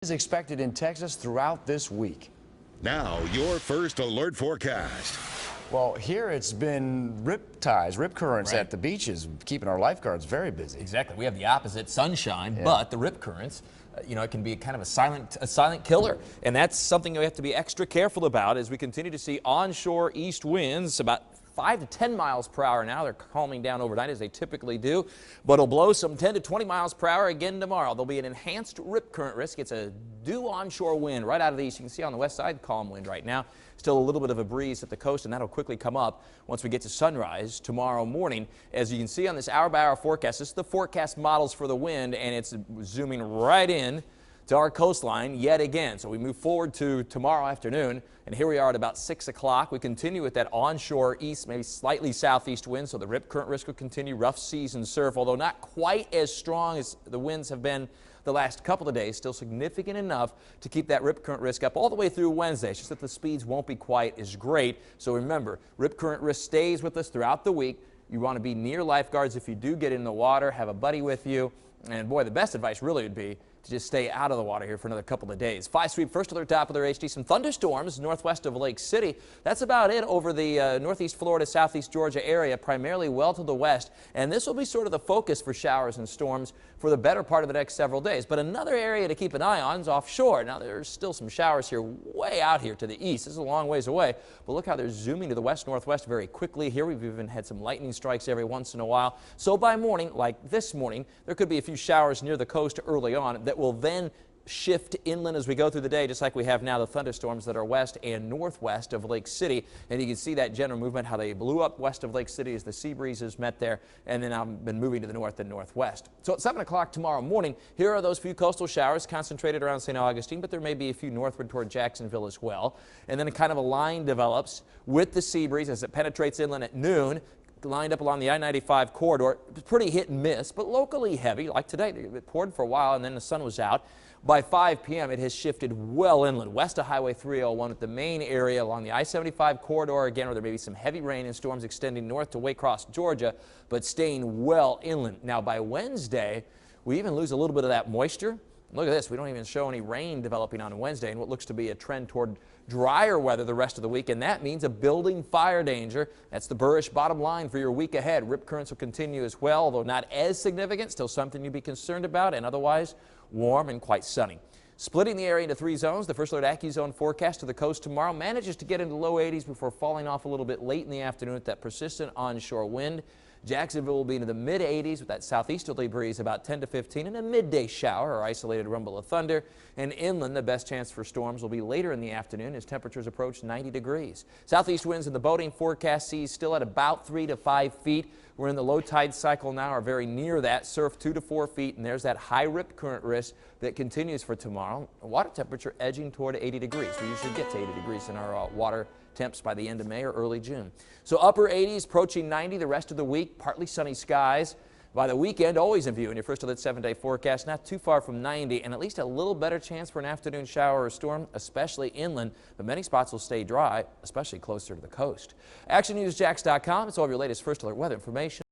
Is expected in Texas throughout this week. Now, your first alert forecast. Well, here it's been rip currents at the beaches, keeping our lifeguards very busy. Exactly. We have the opposite, sunshine, but the rip currents, it can be kind of a silent killer. And that's something we have to be extra careful about as we continue to see onshore east winds about 5 to 10 miles per hour now. They're calming down overnight as they typically do, but it'll blow some 10 to 20 miles per hour again tomorrow. There'll be an enhanced rip current risk. It's a due onshore wind right out of the east. You can see on the west side, calm wind right now. Still a little bit of a breeze at the coast, and that'll quickly come up once we get to sunrise tomorrow morning. As you can see on this hour-by-hour forecast, this is the forecast models for the wind, and it's zooming right in to our coastline yet again. So we move forward to tomorrow afternoon, and here we are at about 6 o'clock. We continue with that onshore east, maybe slightly southeast wind, so the rip current risk will continue. Rough seas and surf, although not quite as strong as the winds have been the last couple of days, still significant enough to keep that rip current risk up all the way through Wednesday. It's just that the speeds won't be quite as great. So remember, rip current risk stays with us throughout the week. You want to be near lifeguards if you do get in the water, have a buddy with you. And boy, the best advice really would be to just stay out of the water here for another couple of days. 5 sweep first alert Doppler HD. Some thunderstorms northwest of Lake City. That's about it over the northeast Florida, southeast Georgia area, primarily well to the west. And this will be sort of the focus for showers and storms for the better part of the next several days. But another area to keep an eye on is offshore. Now, there's still some showers here way out here to the east. This is a long ways away. But look how they're zooming to the west-northwest very quickly. Here we've even had some lightning strikes every once in a while. So by morning, like this morning, there could be a few showers near the coast early on that will then shift inland as we go through the day, just like we have now the thunderstorms that are west and northwest of Lake City. And you can see that general movement, how they blew up west of Lake City as the sea breezes met there, and then I've been moving to the north and northwest. So at 7 o'clock tomorrow morning, here are those few coastal showers concentrated around St. Augustine, but there may be a few northward toward Jacksonville as well. And then a kind of a line develops with the sea breeze as it penetrates inland at noon, lined up along the I-95 corridor. Pretty hit and miss, but locally heavy, like today. It poured for a while, and then the sun was out. By 5 p.m., it has shifted well inland, west of Highway 301 at the main area along the I-75 corridor again, where there may be some heavy rain and storms extending north to Waycross, Georgia, but staying well inland. Now, by Wednesday, we even lose a little bit of that moisture. Look at this. We don't even show any rain developing on Wednesday and what looks to be a trend toward drier weather the rest of the week, and that means a building fire danger. That's the Buresh bottom line for your week ahead. Rip currents will continue as well, although not as significant. Still something to be concerned about, and otherwise warm and quite sunny. Splitting the area into 3 zones, the first alert AccuZone forecast to the coast tomorrow manages to get into low 80s before falling off a little bit late in the afternoon with that persistent onshore wind. Jacksonville will be into the mid-80s with that southeasterly breeze about 10 to 15 and a midday shower or isolated rumble of thunder. And inland, the best chance for storms will be later in the afternoon as temperatures approach 90 degrees. Southeast winds in the boating forecast seas still at about 3 to 5 feet. We're in the low tide cycle now, or very near that. Surf 2 to 4 feet, and there's that high rip current risk that continues for tomorrow. Water temperature edging toward 80 degrees. We usually get to 80 degrees in our water temps by the end of May or early June. So upper 80s, approaching 90 the rest of the week, partly sunny skies. By the weekend, always in view in your first alert 7-day forecast, not too far from 90, and at least a little better chance for an afternoon shower or storm, especially inland, but many spots will stay dry, especially closer to the coast. ActionNewsJax.com. It's all of your latest first alert weather information.